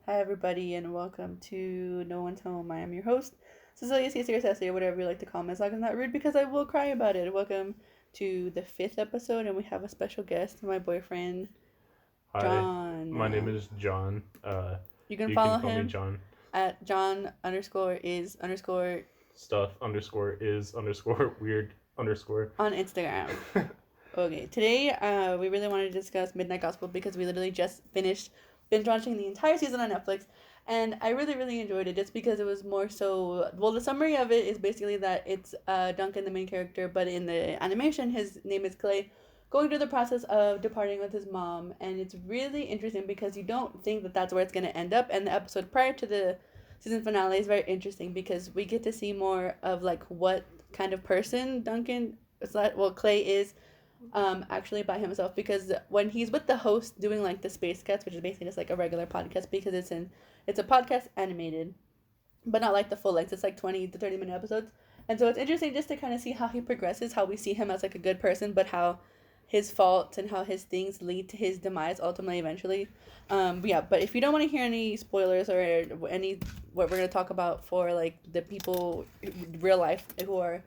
Hi, everybody, and welcome to No One's Home. I am your host, Cecilia, Cecilia, whatever you like to call me, as long as I'm not rude because I will cry about it. Welcome to the fifth episode, and we have a special guest, my boyfriend, Hi, my name John. is John. You can You can follow call me him John. at John underscore is underscore Stuff underscore is underscore weird underscore. on Instagram. Okay, today we really wanted to discuss Midnight Gospel because we literally just finished binge watching the entire season on Netflix, and I really enjoyed it just because it was more so. Well, the summary of it is basically that it's Duncan, the main character, but in the animation, his name is Clay, going through the process of departing with his mom, and it's really interesting because you don't think that that's where it's gonna end up, and the episode prior to the season finale is very interesting because we get to see more of like what kind of person Duncan is that well Clay is actually by himself because when he's with the host doing like the space cats, which is basically just like a regular podcast because it's a podcast animated, but not like the full length. It's like 20 to 30 minute episodes. And so it's interesting just to kind of see how he progresses, how we see him as like a good person, but how his faults and how his things lead to his demise ultimately eventually. But if you don't want to hear any spoilers or any what we're going to talk about for like the people real life who are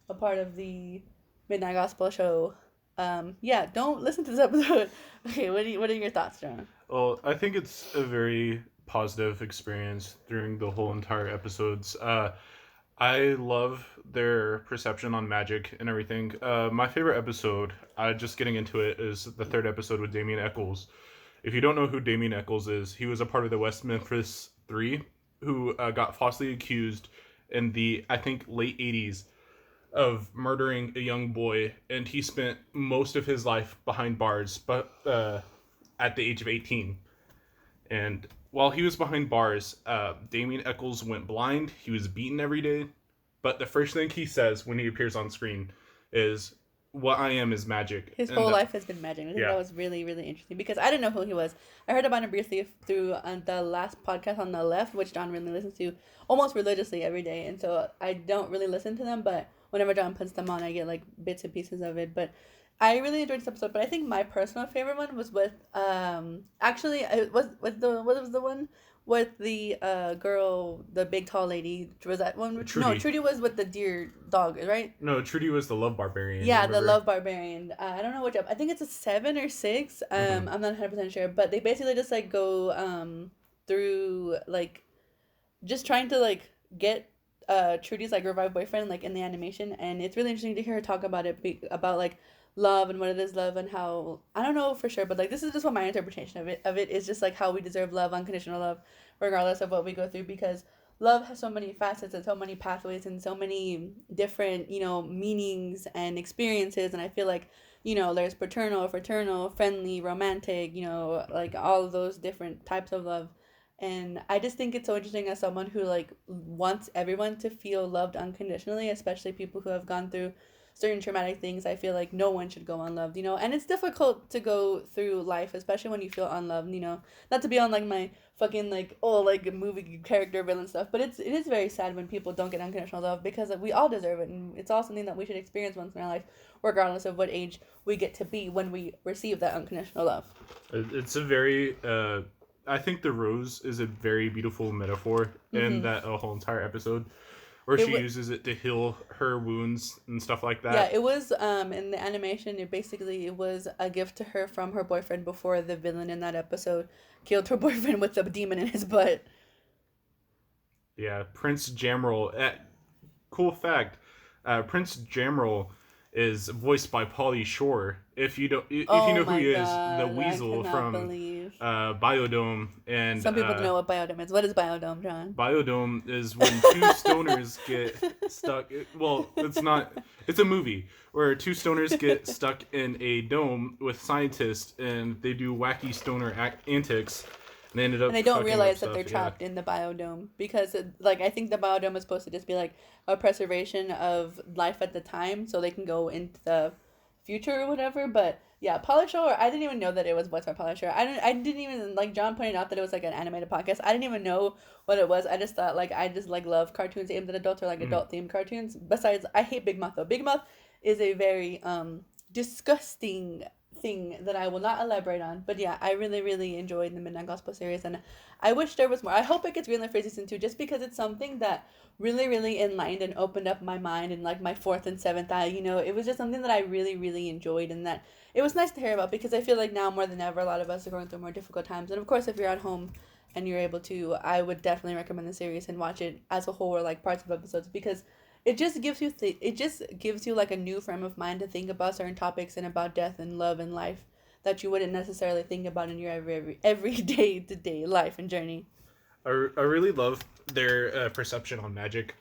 a part of the Midnight Gospel show, don't listen to this episode. Okay, what are your thoughts, John? Well, I think it's a very positive experience during the whole entire episodes. I love their perception on magic and everything. My favorite episode, just getting into it, is the third episode with Damien Eccles. If you don't know who Damien Eccles is, he was a part of the West Memphis Three, who got falsely accused in the I think late '80s of murdering a young boy, and he spent most of his life behind bars, but at the age of 18. And while he was behind bars, Damien Eccles went blind. He was beaten every day, but the first thing he says when he appears on screen is, "What I am is magic." His And whole life has been magic. I think yeah, that was really interesting because I didn't know who he was. I heard about him briefly through the last podcast on the left, which John really listens to almost religiously every day, and so I don't really listen to them, but whenever John puts them on, I get like bits and pieces of it. But I really enjoyed this episode. But I think my personal favorite one was with actually it was with the what was the one with the girl, the big tall lady. Was that one? No, Trudy. Trudy was with the deer dog, right? No, Trudy was the love barbarian. Yeah, the Remember? Love Barbarian. I don't know which. I think it's a 7 or 6. Mm-hmm. I'm not 100% sure, but they basically just like go through like just trying to like get Trudy's like revived boyfriend like in the animation, and it's really interesting to hear her talk about it about like love and what it is love and how I don't know for sure, but like this is just what my interpretation of it is just like how we deserve love, unconditional love, regardless of what we go through because love has so many facets and so many pathways and so many different meanings and experiences, and I feel like there's paternal, fraternal, friendly, romantic, like all of those different types of love. And I just think it's so interesting as someone who like wants everyone to feel loved unconditionally, especially people who have gone through certain traumatic things. I feel like no one should go unloved, and it's difficult to go through life, especially when you feel unloved, not to be on like my fucking like like movie character villain stuff, but it is very sad when people don't get unconditional love because like, we all deserve it, and it's all something that we should experience once in our life, regardless of what age we get to be when we receive that unconditional love. It's a very I think the rose is a very beautiful metaphor in Mm-hmm. that whole entire episode, where It she was. uses it to heal her wounds and stuff like Yeah, that. it was in the animation. It was a gift to her from her boyfriend before the villain in that episode killed her boyfriend with a demon in his butt. Yeah, Prince Jamrol. Cool fact: Prince Jamrol is voiced by Pauly Shore. If you Oh know who my he is, the god, I Weasel cannot from believe. Biodome, and Some people don't know what biodome is. What is biodome, John? Biodome is when two stoners get stuck. Well, it's not. It's a movie where two stoners get stuck in a dome with scientists, and they do wacky stoner antics, and they ended And up they don't fucking up realize that stuff. they're Yeah. trapped in the biodome because like I think the biodome is supposed to just be like a preservation of life at the time so they can go into the future or whatever. But yeah, Polish Shore, I didn't even know that it was voiced by Polish Shore. I didn't even like John pointed out that it was like an animated podcast. I didn't even know what it was. I just thought like I just like love cartoons aimed at adults or like Mm. adult themed cartoons. Besides, I hate Big Mouth though. Big Mouth is a very disgusting thing that I will not elaborate on. But yeah, I really, really enjoyed the Midnight Gospel series, and I wish there was more. I hope it gets greenlit for season 2, just because it's something that really, really enlightened and opened up my mind and like my fourth and seventh eye. It was just something that I really, really enjoyed, and that it was nice to hear about, because I feel like now more than ever, a lot of us are going through more difficult times. And of course, if you're at home and you're able to, I would definitely recommend the series and watch it as a whole, or like parts of episodes, because it just gives you like a new frame of mind to think about certain topics and about death and love and life that you wouldn't necessarily think about in your every day to day life and journey. I really love their perception on magic.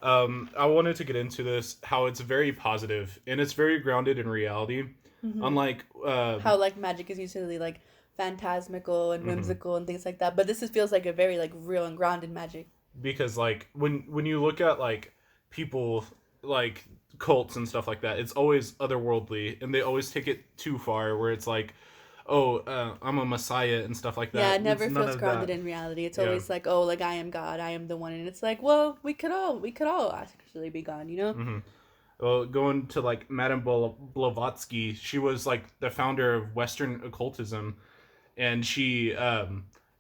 I wanted to get into this, how it's very positive and it's very grounded in reality. Mm-hmm. Unlike how like magic is usually like phantasmical and mm-hmm. whimsical and things like that, but feels like a very like real and grounded magic. Because like when you look at like people like cults and stuff like that, it's always otherworldly, and they always take it too far, where it's like, oh, I'm a messiah and stuff like that. Yeah, it never feels grounded in reality. It's always like, oh, like I am God, I am the one, and it's like, well, we could all actually be God, Mm-hmm. Well, going to like Madame Blavatsky, she was like the founder of Western occultism, and she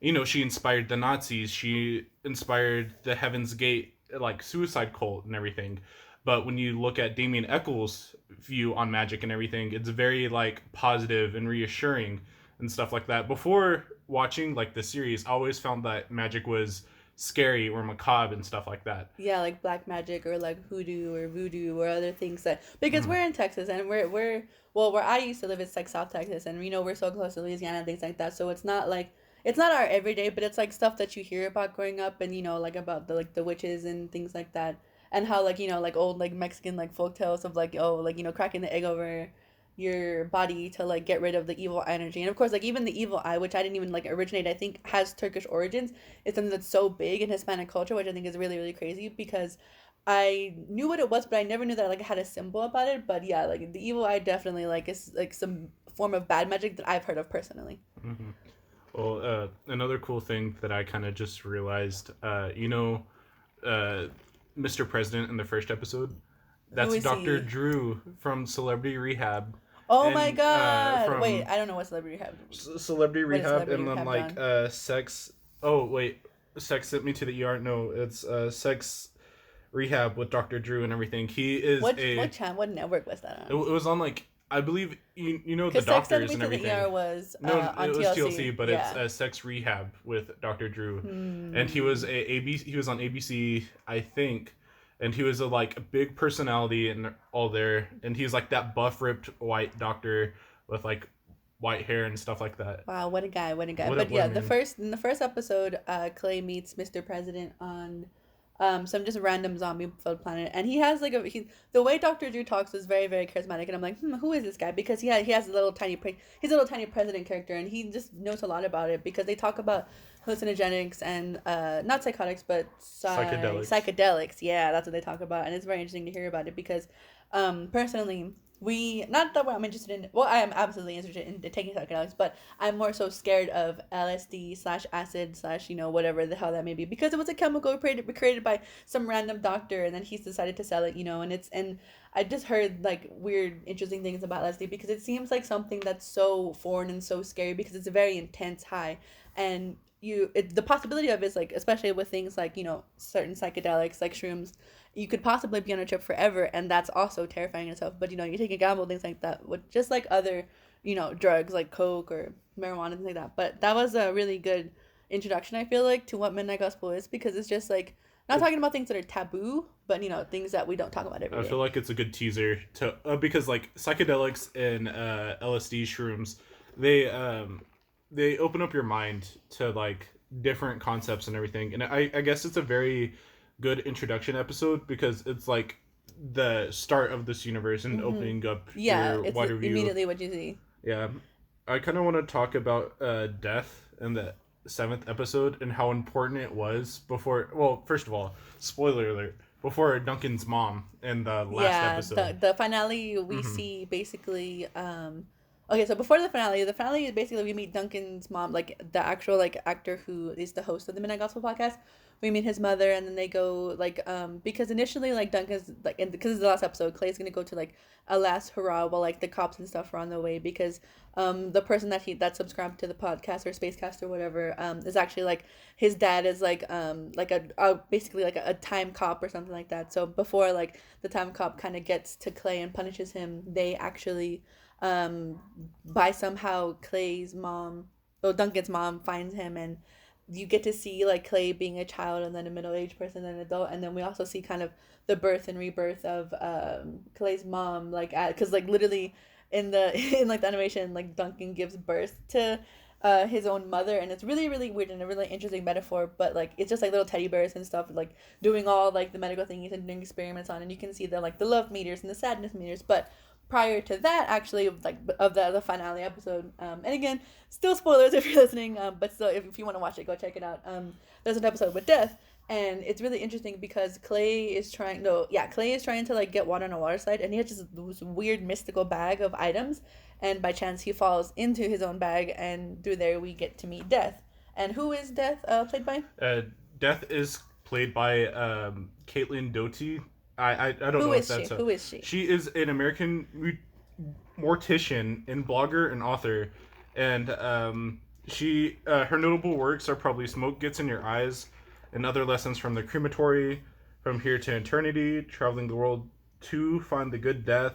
she inspired the Nazis, she inspired the Heaven's Gate like suicide cult and everything. But when you look at Damien Eccles' view on magic and everything, it's very like positive and reassuring and stuff like that. Before watching like the series, I always found that magic was scary or macabre and stuff like that. Yeah, like black magic or like hoodoo or voodoo or other things that, because we're in Texas, and we're well, where I used to live, it's like South Texas, and we're so close to Louisiana and things like that. So it's not like, it's not our everyday, but it's like stuff that you hear about growing up, and like about the witches and things like that, and how like like old like Mexican like folk tales of like, oh, like cracking the egg over your body to like get rid of the evil energy. And of course, like even the evil eye, which I didn't even like originate, I think has Turkish origins, is something that's so big in Hispanic culture, which I think is really, really crazy, because I knew what it was, but I never knew that like it had a symbol about it. But yeah, like the evil eye definitely like is like some form of bad magic that I've heard of personally. Mm-hmm. Well, another cool thing that I kind of just realized, Mr. President in the first episode, that's Dr. Drew from Celebrity Rehab. Oh my god! Wait, I don't know what Celebrity Rehab. Celebrity Rehab, and then like sex. Oh wait, Sex Sent Me to the ER. No, it's Sex Rehab with Dr. Drew and everything. He is what channel? What network was that on? It was on like, I believe the doctors and everything. The ER was on it was TLC, but yeah. It's Sex Rehab with Dr. Drew, and he was he was on ABC, I think, and he was a big personality and all there, and he's like that buff, ripped white doctor with like white hair and stuff like that. Wow, what a guy! But yeah, in the first episode, Clay meets Mr. President on some just random zombie filled planet, and he has like the way Dr. Drew talks is very, very charismatic, and I'm like, who is this guy? Because he has a little tiny he's a little tiny president character, and he just knows a lot about it, because they talk about hallucinogenics and not psychotics, but psychedelics. Yeah, that's what they talk about, and it's very interesting to hear about it, because personally, not that I'm interested in, well, I am absolutely interested in taking psychedelics, but I'm more so scared of LSD/acid/ whatever the hell that may be, because it was a chemical created by some random doctor, and then he's decided to sell it, and I just heard like weird interesting things about LSD, because it seems like something that's so foreign and so scary, because it's a very intense high, and the possibility of it is like, especially with things like certain psychedelics like shrooms, you could possibly be on a trip forever, and that's also terrifying in itself. But you take a gamble, things like that, with just like other drugs like coke or marijuana, things like that. But that was a really good introduction, I feel like, to what Midnight Gospel is, because it's just like not talking about things that are taboo, but things that we don't talk about every day. I feel like it's a good teaser to because like psychedelics and LSD shrooms, they open up your mind to like different concepts and everything, and I guess it's a very good introduction episode, because it's like the start of this universe and opening up your it's wider view. Immediately what you see. Yeah, I kind of want to talk about death in the 7th episode and how important it was before. Well, first of all, spoiler alert, before Duncan's mom in the last episode. The finale, we see basically Okay, so before the finale is basically we meet Duncan's mom, like the actual like actor who is the host of the Midnight Gospel podcast. We meet his mother, and then they go like because initially like Duncan's like because it's the last episode, Clay's gonna go to like a last hurrah while like the cops and stuff are on the way because the person that subscribed to the podcast or Spacecast or whatever is actually like his dad is like a basically like a time cop or something like that. So before like the time cop kind of gets to Clay and punishes him, they actually um by somehow Clay's mom, well, Duncan's mom finds him, and you get to see like Clay being a child and then a middle-aged person and an adult, and then we also see kind of the birth and rebirth of Clay's mom, like because like literally in the in like the animation, like Duncan gives birth to his own mother, and it's really really weird and a really interesting metaphor, but like it's just like little teddy bears and stuff like doing all like the medical things and doing experiments on, and you can see the like the love meters and the sadness meters, but prior to that actually like of the finale episode and again still spoilers if you're listening but still if you want to watch it, go check it out. There's an episode with death, and it's really interesting because Clay is trying to like get water on a water slide, and he has just this weird mystical bag of items, and by chance he falls into his own bag, and through there we get to meet Death. And who is Death played by? Death is played by Caitlin Doty. I don't Who know if is she? that's Who is she? She is an American mortician and blogger and author, and she her notable works are probably "Smoke Gets in Your Eyes" and other lessons from the crematory, "From Here to Eternity," "Traveling the World to Find the Good Death,"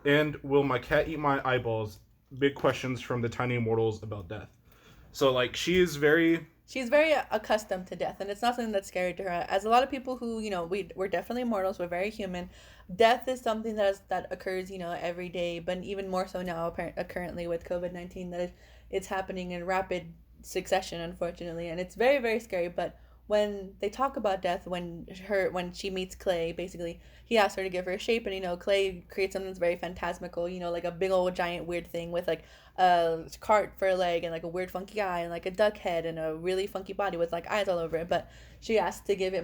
and "Will My Cat Eat My Eyeballs? Big Questions from the Tiny Immortals About Death." So like she's very accustomed to death, and it's not something that's scary to her. As a lot of people who, we're definitely mortals, we're very human. Death is something that occurs, every day, but even more so now, currently with COVID-19, that it's happening in rapid succession, unfortunately, and it's very, very scary. But when they talk about death, when she meets Clay, basically he asks her to give her a shape, and Clay creates something that's very phantasmical, like a big old giant weird thing with like a cart for a leg and like a weird funky eye and like a duck head and a really funky body with like eyes all over it. But she asks to give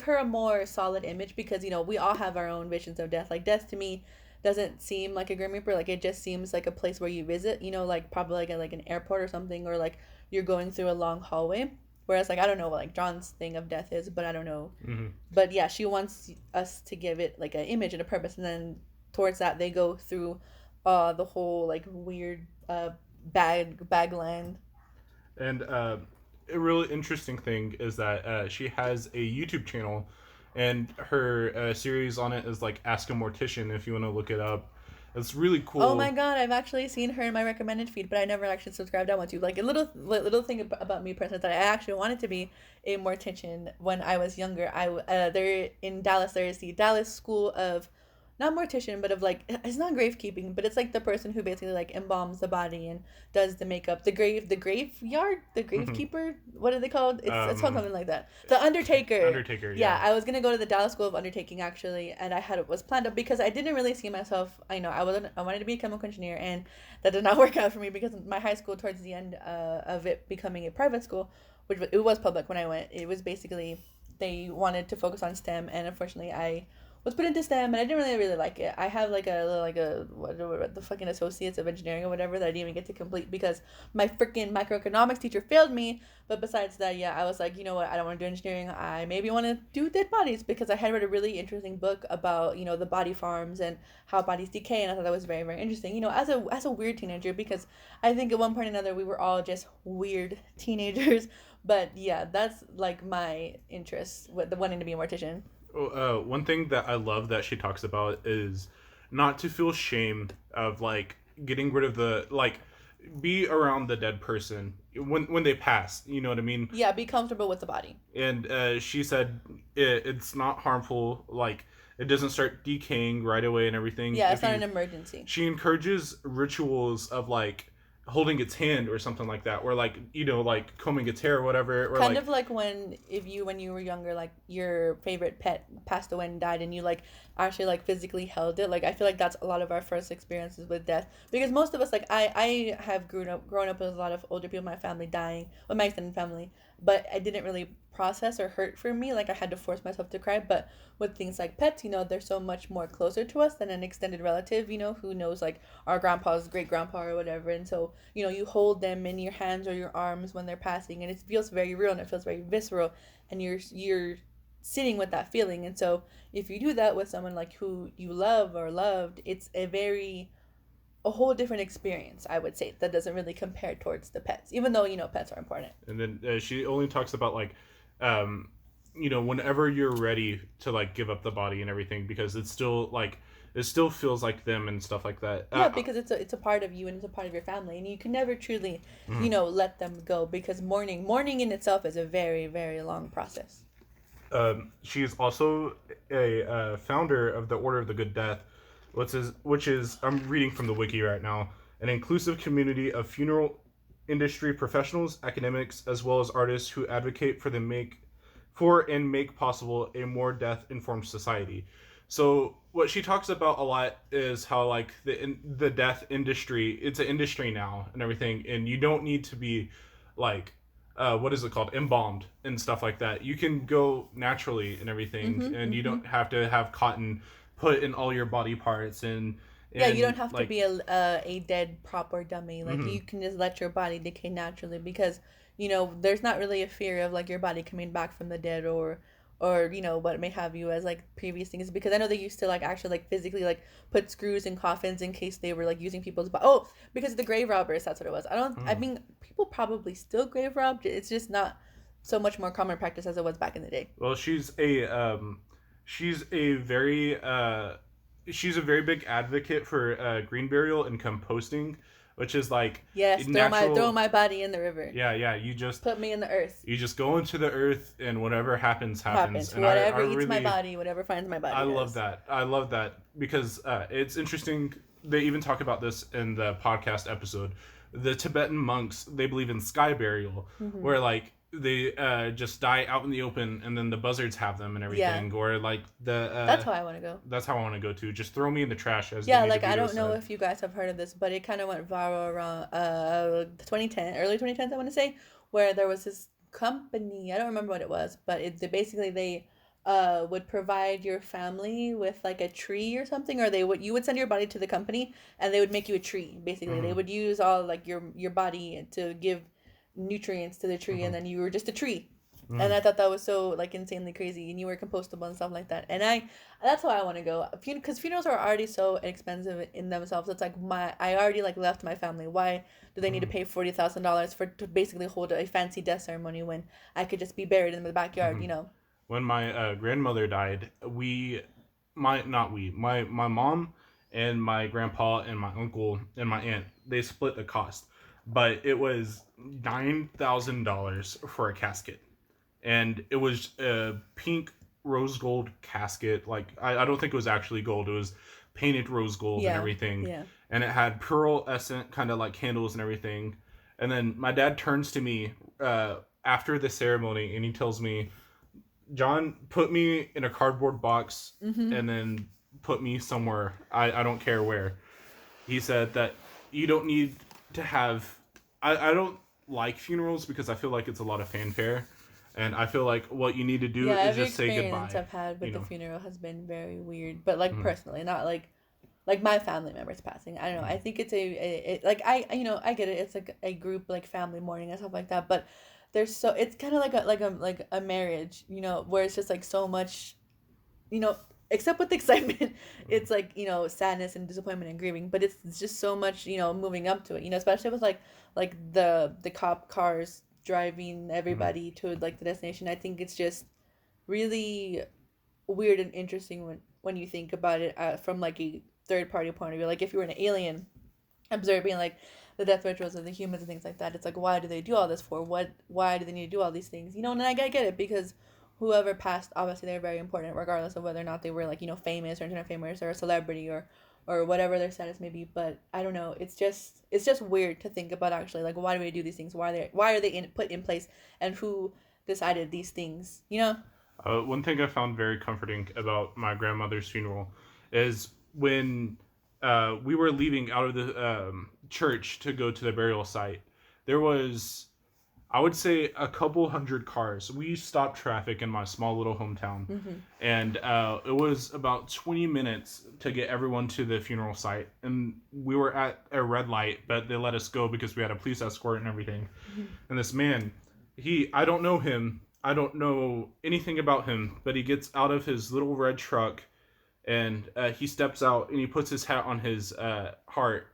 her a more solid image, because we all have our own visions of death. Like death to me doesn't seem like a Grim Reaper. Like it just seems like a place where you visit, like probably like an airport or something, or like you're going through a long hallway. Whereas like I don't know what like John's thing of death is, but I don't know. Mm-hmm. But yeah, she wants us to give it like an image and a purpose, and then towards that they go through the whole like weird bag land. And a really interesting thing is that she has a YouTube channel, and her series on it is like Ask a Mortician. If you want to look it up, it's really cool. Oh my god, I've actually seen her in my recommended feed, but I never actually subscribed on to. Like a little thing about me personally, that I actually wanted to be a mortician when I was younger. There in Dallas, there is the Dallas School of, not mortician, but of like, it's not gravekeeping, but it's like the person who basically like embalms the body and does the makeup, the graveyard, the gravekeeper. What are they called? It's called something like that. The Undertaker. Undertaker. Yeah, I was gonna go to the Dallas School of Undertaking actually, and it was planned up because I didn't really see myself. I wanted to be a chemical engineer, and that did not work out for me because my high school, towards the end of it becoming a private school, which it was public when I went. It was basically, they wanted to focus on STEM, and unfortunately I was put into STEM, and I didn't really like it. I have like a what the fucking associates of engineering or whatever that I didn't even get to complete because my freaking microeconomics teacher failed me. But besides that, yeah, I was like, you know what, I don't want to do engineering. I maybe want to do dead bodies, because I had read a really interesting book about the body farms and how bodies decay, and I thought that was very, very interesting. As a weird teenager, because I think at one point or another we were all just weird teenagers. But yeah, that's like my interest with the wanting to be a mortician. One thing that I love that she talks about is not to feel shame of like getting rid of the like, be around the dead person when they pass. You know what I mean? Yeah, be comfortable with the body. And she said it's not harmful. Like it doesn't start decaying right away and everything. Yeah, it's not an emergency. She encourages rituals of like holding its hand or something like that, or like like combing its hair or whatever, or kind of like when you were younger, like your favorite pet passed away and died, and you like actually like physically held it. Like I feel like that's a lot of our first experiences with death, because most of us, like I have grown up with a lot of older people in my family dying, with my extended family, but I didn't really process or hurt for me. Like I had to force myself to cry. But with things like pets, they're so much more closer to us than an extended relative, who knows like our grandpa's great grandpa or whatever. And so, you hold them in your hands or your arms when they're passing, and it feels very real and it feels very visceral, and you're sitting with that feeling. And so if you do that with someone like who you love or loved, it's a whole different experience, I would say, that doesn't really compare towards the pets, even though pets are important. And then she only talks about like, um, whenever you're ready to like give up the body and everything, because it's still like it still feels like them and stuff like that. Yeah, because it's a part of you and it's a part of your family, and you can never truly, let them go, because mourning in itself is a very, very long process. She is also a founder of the Order of the Good Death, which is I'm reading from the wiki right now, an inclusive community of funeral industry professionals, academics, as well as artists who advocate for and make possible a more death informed society. So what she talks about a lot is how like the death industry, it's an industry now and everything, and you don't need to be like what is it called, embalmed and stuff like that. You can go naturally and everything, and you don't have to have cotton put in all your body parts Yeah, and you don't have to like be a dead prop or dummy. Like you can just let your body decay naturally, because there's not really a fear of like your body coming back from the dead, or what may have you, as like previous things, because I know they used to like actually like physically like put screws in coffins in case they were like using people's because of the grave robbers. That's what it was. I mean, people probably still grave robbed. It's just not so much more common practice as it was back in the day. well, she's a very she's a very big advocate for green burial and composting, which is like Yes, natural. throw my body in the river. Yeah. You just Put me in the earth. go into the earth, and whatever happens. And Whatever I eats my really, body, whatever finds my body. I love that. I love that because it's interesting. They even talk about this in the podcast episode. The Tibetan monks, they believe in sky burial, where like they just die out in the open, and then the buzzards have them and everything. Or like the that's how I want to go. That's how I want to go to. Just throw me in the trash, as Yeah, Danny like I DeVito don't know said. if you guys have heard of this, but it kind of went viral around 2010, early 2010s, I want to say, where there was this company, I don't remember what it was, but they would provide your family with like a tree or something, or you would send your body to the company and they would make you a tree. Basically, they would use all like your body to give nutrients to the tree, and then you were just a tree. And I thought that was so like insanely crazy, and you were compostable and stuff like that. And that's how I want to go, because funerals are already so expensive in themselves. It's like I already like left my family. Why do they need to pay $40,000 to basically hold a fancy death ceremony when I could just be buried in the backyard? When my grandmother died, my mom and my grandpa and my uncle and my aunt, they split the cost, but it was $9,000 for a casket, and it was a pink rose gold casket. Like I don't think it was actually gold; it was painted rose gold and everything, Yeah. and it had pearlescent kind of like candles and everything. And then my dad turns to me after the ceremony, and he tells me, John, put me in a cardboard box and then put me somewhere. I don't care where. He said that you don't need to have. I don't like funerals because I feel like it's a lot of fanfare. And I feel like what you need to do is just say goodbye. Every experience I've had with the funeral has been very weird, but like personally, not like my family members passing. I don't know. I think it's like I get it. It's like a group like family mourning and stuff like that, but it's kind of like a marriage, where it's just like so much, except with excitement, it's like sadness and disappointment and grieving, but it's just so much moving up to it, especially with like the cop cars driving everybody to like the destination. I think it's just really weird and interesting when you think about it from like a third party point of view. Like if you were an alien observing like the death rituals of the humans and things like that, it's like, why do they do all this for? Why do they need to do all these things? And I get it, because whoever passed, obviously they're very important, regardless of whether or not they were like famous or internet famous or a celebrity or whatever their status may be. But I don't know, it's just weird to think about, actually, like, why do we do these things? Why are they put in place, and who decided these things? One thing I found very comforting about my grandmother's funeral is when we were leaving out of the church to go to the burial site. There was I would say a couple hundred cars. We stopped traffic in my small little hometown, Mm-hmm. and it was about 20 minutes to get everyone to the funeral site. And we were at a red light, but they let us go because we had a police escort and everything. Mm-hmm. And this man, I don't know him. I don't know anything about him, but he gets out of his little red truck and he steps out and he puts his hat on his heart,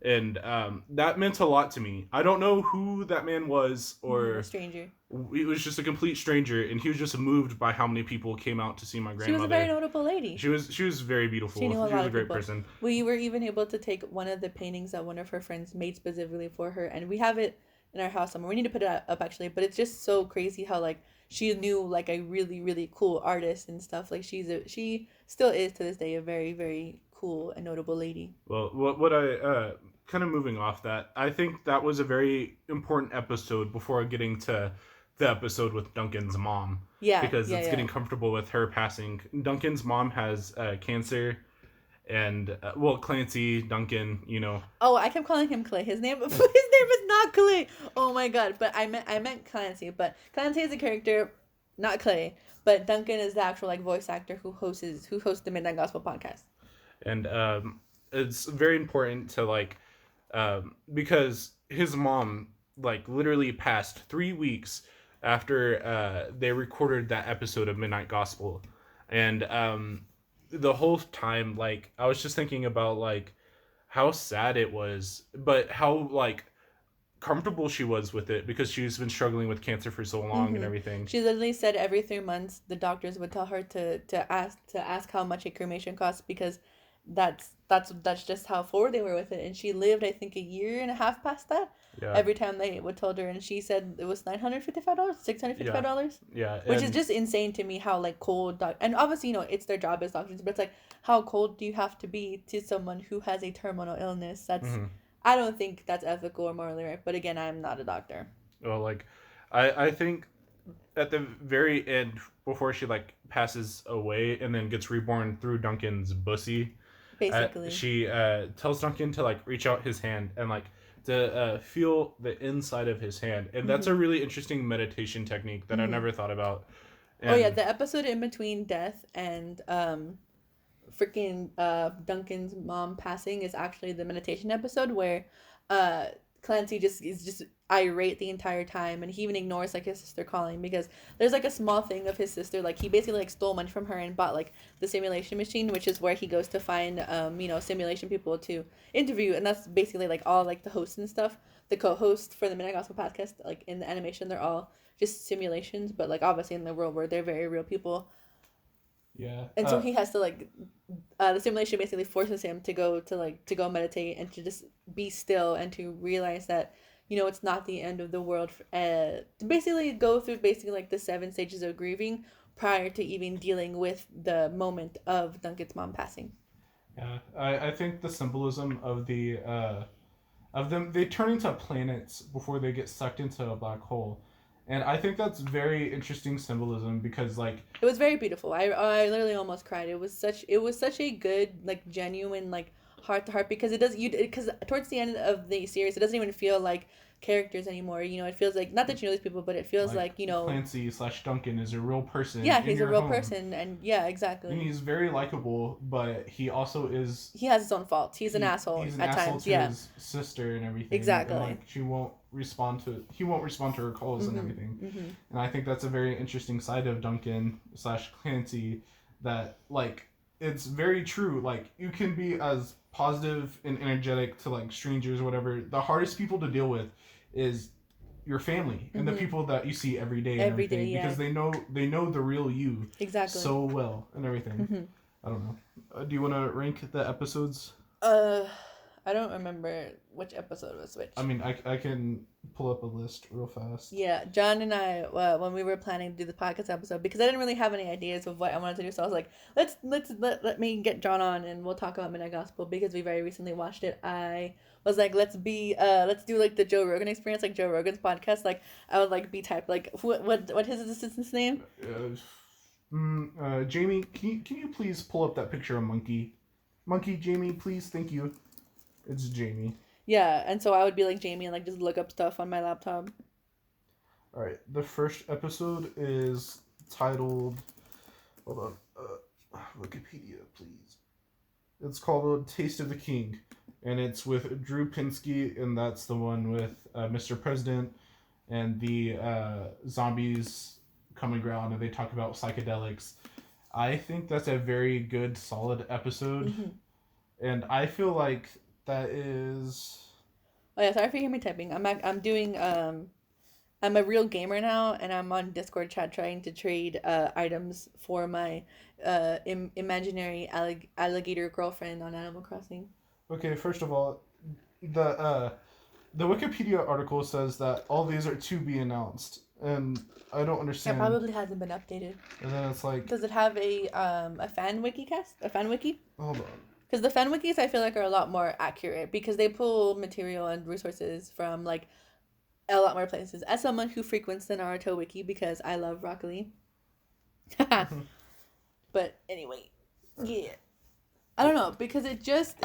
and that meant a lot to me. I don't know who that man was, A or stranger. it was just a complete stranger, and he was just moved by how many people came out to see my She was a very grandmother. notable lady. She was very beautiful. She knew a She lot was a of great people. person. We were even able to take one of the paintings that one of her friends made specifically for her, and we have it in our house somewhere. We need to put it up actually, but it's just so crazy how like she knew like a really really cool artist and stuff. Like she still is to this day a very very cool and notable lady. Well, what I kind of moving off that, I think that was a very important episode before getting to the episode with Duncan's mom, Yeah, because yeah, it's yeah. getting comfortable with her passing. Duncan's mom has cancer, and well, Clancy, Duncan, Oh, I kept calling him Clay. His name is not Clay. Oh my god! But I meant Clancy. But Clancy is a character, not Clay. But Duncan is the actual like voice actor who hosts the Midnight Gospel podcast. and it's very important to like, because his mom like literally passed 3 weeks after they recorded that episode of Midnight Gospel, and the whole time like I was just thinking about like how sad it was, but how like comfortable she was with it because she's been struggling with cancer for so long and Mm-hmm. everything. She literally said every 3 months the doctors would tell her to ask how much a cremation costs because that's just how forward they were with it. And she lived I think a year and a half past that. Yeah, Every time they would told her, and she said it was $955, six hundred fifty yeah, five dollars, yeah, which is and just insane to me. How like cold and obviously it's their job as doctors, but it's like how cold do you have to be to someone who has a terminal illness? That's mhm. I don't think that's ethical or morally right. But again, I'm not a doctor. Well, like I think at the very end, before she like passes away and then gets reborn through Duncan's bussy, Basically. she tells Duncan to like reach out his hand and like to feel the inside of his hand, and that's Mm-hmm. a really interesting meditation technique that I Mm-hmm. never thought about. Oh yeah, And the episode in between death and freaking Duncan's mom passing is actually the meditation episode where uh Clancy just is just irate the entire time, and he even ignores like his sister calling because there's like a small thing of his sister, like he basically like stole money from her and bought like the simulation machine, which is where he goes to find simulation people to interview, and that's basically like all like the hosts and stuff, the co-host for the Midnight Gospel podcast, like in the animation they're all just simulations, but like obviously in the real world they're very real people. yeah, And so he has to like the simulation basically forces him to go meditate and to just be still and to realize that it's not the end of the world, to basically go through basically like the 7 stages of grieving prior to even dealing with the moment of Duncan's mom passing. yeah. I think the symbolism of them, they turn into planets before they get sucked into a black hole, and I think that's very interesting symbolism because like It was very beautiful. I literally almost cried. It was such a good like genuine like heart to heart, because it does you because towards the end of the series it doesn't even feel like characters anymore. It feels like, not that you know these people, but it feels like like Clancy slash Duncan is a real person yeah, in he's a your real home. person, and yeah, And exactly. he's very likable, but he also is He has his own faults. He's an asshole he's an at asshole times. to Yeah, his sister and everything, and exactly. like he won't respond to her calls and Mhm. everything. Mhm. And I think that's a very interesting side of Duncan slash Clancy, that like it's very true. Like you can be as positive and energetic to like strangers or whatever. The hardest people to deal with is your family and the Mhm. people that you see every day and Every day, everything, yeah, because they know the real you exactly. so well and everything. Mhm. I don't know. Do you want to rank the episodes? Uh, I don't remember which episode was which. I mean, I can pull up a list real fast. Yeah, John and I, when we were planning to do the podcast episode, because I didn't really have any ideas of what I wanted to do, so I was like, let me get John on and we'll talk about Midnight Gospel because we very recently watched it. I was like, let's do like the Joe Rogan experience, like Joe Rogan's podcast. Like I would like be typed like what his assistant's name? Jamie, can you please pull up that picture of Monkey? Monkey, Jamie, please, thank you. It's Jamie. Yeah, and so I would be like Jamie and like just look up stuff on my laptop. All right. The first episode is titled. Hold on. Wikipedia, please. It's called Taste of the King, and it's with Drew Pinsky, and that's the one with Mr. President and the zombies coming around, and they talk about psychedelics. I think that's a very good, solid episode, and I feel like that is. Oh yeah, sorry for hearing me typing. I'm doing I'm a real gamer now, and I'm on Discord chat trying to trade items for my imaginary alligator girlfriend on Animal Crossing. Okay, first of all, the the Wikipedia article says that all these are to be announced, and I don't understand. It probably hasn't been updated. And then it's like, does it have a fan wiki cast? A fan wiki? Hold on. Because the fan wikis I feel like are a lot more accurate because they pull material and resources from like a lot more places. As someone who frequents the Naruto wiki because I love Rock Lee. But anyway, yeah. I don't know because it just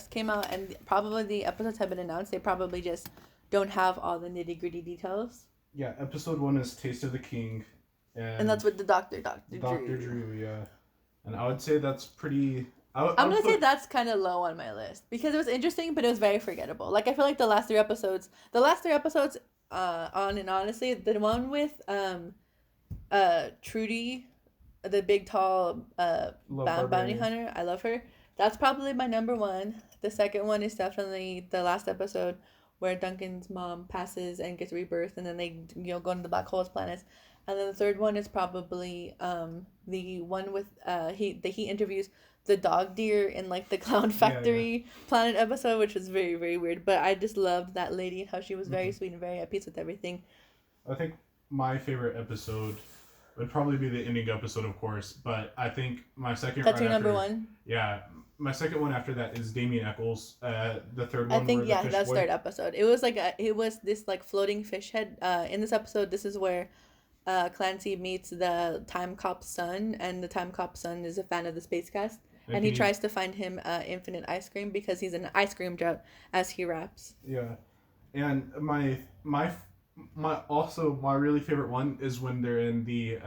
came out and probably the episodes have been announced. They probably just don't have all the nitty-gritty details. Yeah, episode 1 is Taste of the King, and that's with the Dr. Drew, yeah. And I would say that's pretty. I'm gonna say that's kind of low on my list because it was interesting, but it was very forgettable. Like I feel like the last three episodes, on and honestly, the one with Trudy, the big tall bounty hunter, I love her. That's probably my number one. The second one is definitely the last episode where Duncan's mom passes and gets rebirthed, and then they go into the black holes planets. And then the third one is probably the one with he interviews the dog deer in like the clown factory planet episode, which was very, very weird. But I just loved that lady and how she was very sweet and very at peace with everything. I think my favorite episode would probably be the ending episode, of course. But I think my second. That's your number one. Yeah, my second one after that is Damien Eccles. The third one. I think that's third episode. It was like it was this like floating fish head. In this episode, this is where Clancy meets the time cop's son, and the time cop's son is a fan of the Space Cast. And he tries to find him infinite ice cream because he's in an ice cream drought as he raps. Yeah, and my really favorite one is when they're in the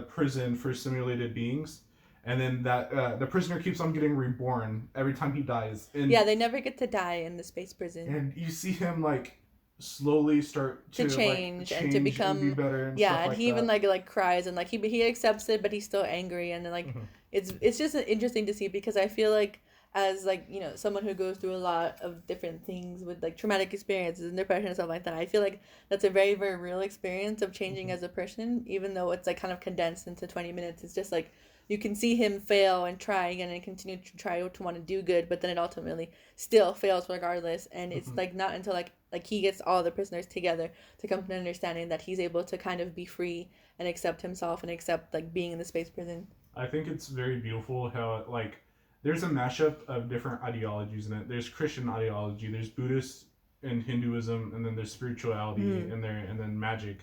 prison for simulated beings, and then that the prisoner keeps on getting reborn every time he dies. And yeah, they never get to die in the space prison. And you see him like slowly start to change and to become and be better and stuff and he even like cries and like he accepts it, but he's still angry, and like it's just interesting to see because I feel like as like someone who goes through a lot of different things with like traumatic experiences and depression and stuff like that, I feel like that's a very, very real experience of changing as a person, even though it's like kind of condensed into 20 minutes. It's just like you can see him fail and try again and continue to try to want to do good, but then it ultimately still fails regardless. And it's like not until like he gets all the prisoners together to come to an understanding that he's able to kind of be free and accept himself and accept like being in the space prison. I think it's very beautiful how like there's a mashup of different ideologies in it. There's Christian ideology, there's Buddhist and Hinduism, and then there's spirituality in there, and then magic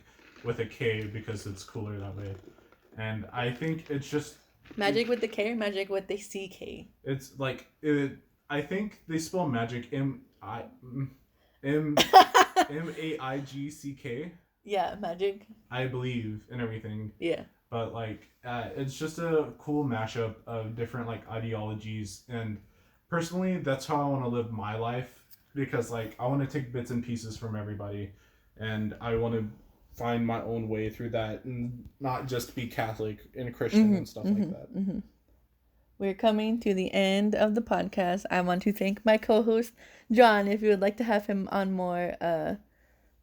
with a K because it's cooler that way. And I think it's just magic with the K or magic with the CK? It's like I think they spell magic M-A-I-G-C-K. Yeah, magic. I believe in everything. Yeah. But like it's just a cool mashup of different like ideologies, and personally that's how I want to live my life, because like I want to take bits and pieces from everybody, and I want to find my own way through that and not just be Catholic and Christian and stuff like that. We're coming to the end of the podcast. I want to thank my co-host John. If you would like to have him on more,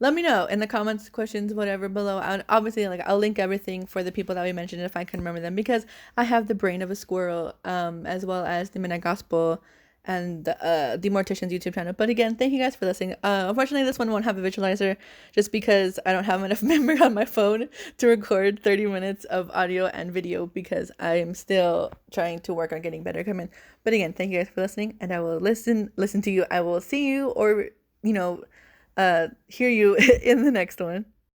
let me know in the comments, questions, whatever below. Obviously, like I'll link everything for the people that we mentioned if I can remember them, because I have the brain of a squirrel, as well as the Midnight Gospel and the Mortician's YouTube channel. But again, thank you guys for listening. Unfortunately, this one won't have a visualizer just because I don't have enough memory on my phone to record 30 minutes of audio and video, because I am still trying to work on getting better equipment. But again, thank you guys for listening, and I will listen to you. I will see you or hear you in the next one.